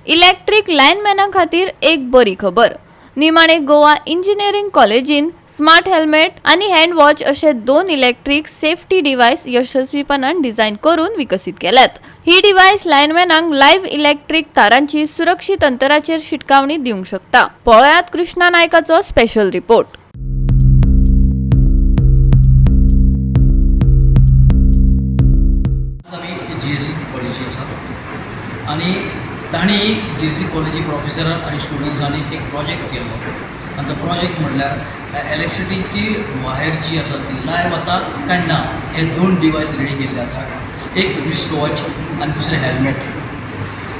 Electric लायनमॅनां खातीर एक बरी खबर. निमाणे गोवा इंजिनियरिंग कॉलेजीन स्मार्ट हेल्मेट आणि हँड वॉच असे 2 इलेक्ट्रिक सेफ्टी डिव्हाइस यशस्वीपणान डिझाइन करून विकसित केल्यात. ही डिव्हाइस लायनमॅनांक लाईव्ह इलेक्ट्रिक तारांची सुरक्षित अंतराचेर शिटकावणी दिवंक शकता. पळयात कृष्णा नायकाचो स्पेशल रिपोर्ट. आणि ताणी GSC कॉलेजी प्रोफेसर आणि स्टुडंट्सांनी एक प्रोजेक्ट केलो आणि तो प्रोजेक्ट म्हटल्यार इलेक्ट्रिसिटीची वायर जी आसा ती लायव्ह आसा काय ना हे 2 डिवायस रेडी केल्ले आसा. एक रिस्ट वॉच आणि दुसरें हेल्मेट.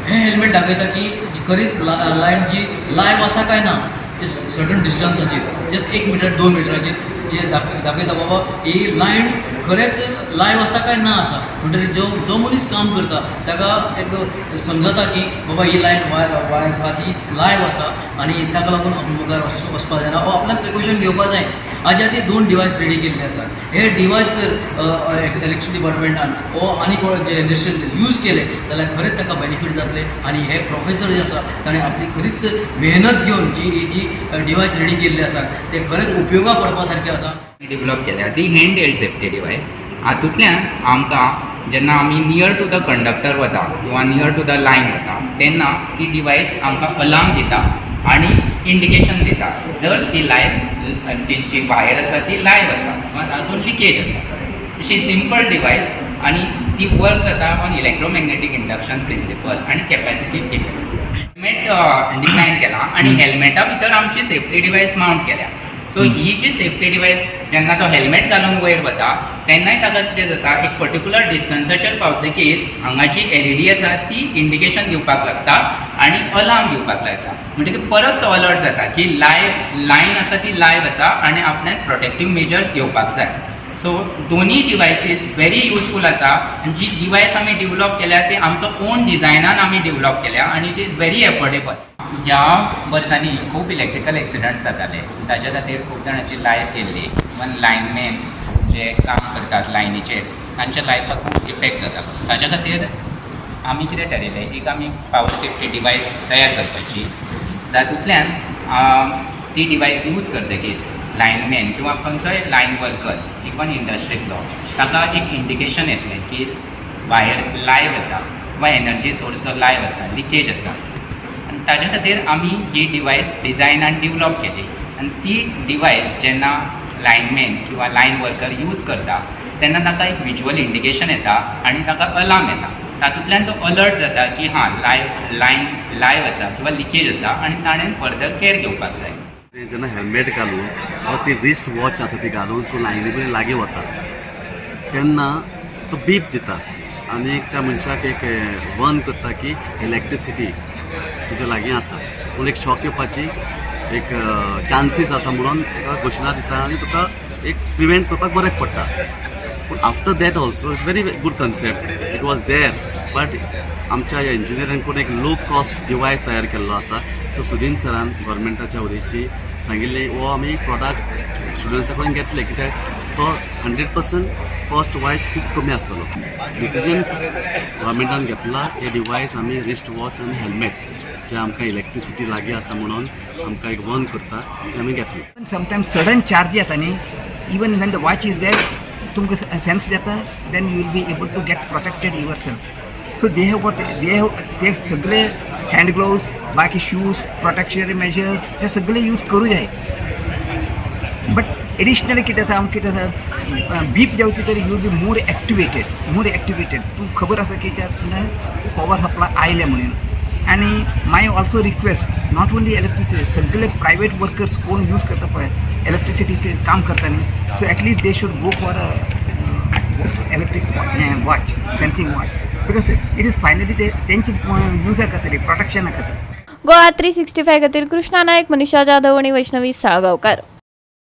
हे हेल्मेट दाखयता की खरीच लायन जी लायव्ह आसा काय ना ते सर्टन डिस्टन्साचेर जस्ट 1 मीटर 2 मिटराचेर जे दाखयता बाबा ही लायन खरेंच लायव्ह आसा काय ना आसा. म्हणटकीर जो मनीस काम करता ताका एक समजता की बाबा ही लायन वायर आहा ती लायव्ह आसा आणि ताका लागून मुखार वचपाक जायना वा आपल्याक प्रिकॉशन घेवपाक जाय. हाज्या खातीर 2 डिवायस रेडी केल्ले आसा. हे डिवायस इलेक्ट्रिसिटी डिपार्टमेंटान वो आनी कोण जे इंडस्ट्रीन यूज केले जाल्यार खरेंच ताका बेनिफीट जातले. आणि हे प्रोफेसर जे आसा ताणें आपली खरीच मेहनत घेवन जी डिवायस रेडी केल्ले आसा ते खरेंच उपयोगाक पडपा सारके आसा. डेव्हलप केल्या ती हँड हेल्ड सेफ्टी डिवायस. हातूंतल्यान आमकां जेन्ना आमी नियर टू द कंडक्टर वता किंवा नियर टू द लायन वता तेन्ना ती डिवायस आमकां अलार्म दिता आणि इंडिकेशन दिता जर ती लायव्ह जी वायर आसा ती लायव्ह आसा किंवा तातूंत लिकेज आसा. अशी सिंपल डिवायस आणि ती वर्क जाता ऑन इलेक्ट्रोमॅग्नेटीक इंडक्शन प्रिंसिपल आणि कॅपॅसिटी इफेक्ट. हेल्मेट डिझायन केला आणि हेल्मेटा भितर आमची सेफ्टी डिवायस माउंट केल्या. सो ही जी सेफ्टी डिवायस जेन्ना तो हेल्मेट घालून वयर वता तेन्नाय ताका कितें जाता एक पर्टिक्युलर डिस्टन्साचेर पावतकीच हांगा जी LED आसा ती इंडिकेशन दिवपाक लागता आणि अलार्म दिवपाक लागता. म्हणटकीर परत तो अलर्ट जाता की लायन आसा ती लायव्ह आसा आणि आपणाक प्रोटेक्टीव मेजर्स घेवपाक जाय. सो दोनी डिवायसीस व्हेरी युजफूल आसा. आनी जी डिवायस आमी डेव्हलप केल्या ती आमचो ओन डिझायनान आमी डेव्हलप केल्या आणि इट इज व्हेरी एफोर्डेबल. ह्या वर्सांनी खूब इलेक्ट्रिकल एक्सिडंट्स जाताले. ताच्या खातीर खूब जाणांची लायफ गेल्ली. इवन लायनमॅन जे काम करतात लायनीचेर तांच्या लायफाक खूब इफेक्ट जाता. ताच्या खातीर आमी कितें थारिल्लें एक आमी पावर सेफ्टी डिवायस तयार करपाची जातूंतल्यान ती डिवायस यूज करतकीर लायनमॅन किंवा खंयचोय लायन वर्कर इवन इंडस्ट्रींतलो ताका एक इंडिकेशन येतलें की वायर लायव्ह आसा किंवा एनर्जी सोर्स लायव्ह आसा लिकेज आसा. आनी ताच्या खातीर आमी ही डिवायस डिझायन आनी डेव्हलप केली. आनी ती डिवायस जेन्ना लायनमॅन किंवा लायन वर्कर यूज करता तेन्ना ताका एक विज्युअल इंडिकेशन येता आनी ताका अलार्म येता. तातूंतल्यान तो अलर्ट जाता की हां लायन लायव्ह आसा किंवा लिकेज आसा आनी ताणें फर्दर केअर घेवपाक जाय. जेन्ना हेल्मेट घालून वा ती रिस्ट वॉच आसा ती घालून तूं लायनी कडेन लागीं वता तेन्ना तो बीप दिता आनी त्या मनशाक एक वन करता की इलेक्ट्रिसिटी तुज्या लागीं आसा. पूण एक शॉक येवपाची एक चान्सीस आसा म्हणून तुका घोशणा दिता आनी तुका एक प्रिवेंट करपाक बऱ्याक पडटा. पूण after that also it's very good concept. It was there but आमच्या ह्या इंजिनियरांकडून एक लो कॉस्ट डिवायस तयार केल्लो आसा. सो सुदीन सरान गव्हर्मेंटाच्या वरवीं सांगिल्लें वो आमी प्रॉडक्ट स्टुडंट्सा कडेन घेतले कित्याक तो 100% कॉस्ट वायज खूब कमी आसतलो. डिसिजन गव्हर्मेंटान घेतला हे डिवायस आमी रिस्ट वॉच आनी हेल्मेट जे आमकां इलेक्ट्रिसिटी लागीं आसा म्हणून आमकां एक वन करता ते आमी घेतले. समटायम्स सडन चार्ज येता न्ही even when the watch is there तुमकां सेन्स जाता then you will be able to get protected yourself. So they have ते सगळे हँड ग्लोव्स बाकी शूज प्रोटेक्शनरी मेजर ते सगळे यूज करूं जाय. बट एडिशनली कितें आसा आमकां कितें आसा बीप जावची तरी यू बी मोर एक्टिवेटेड. तूं खबर आसा की पॉवर सप्लाय आयले म्हणून. आनी my also request not only electricity सगळे प्रायवेट वर्कर्स कोण यूज करता पळय इलेक्ट्रिसिटीचे काम करता न्ही so at least they should go for electric watch sensing watch because it is finally ते तेंची युजा खातीर प्रोटेक्शना खातीर. गोवा 365 खातीर कृष्णा नायक, मनीषा जाधव आणि वैष्णवी साळगांवकार.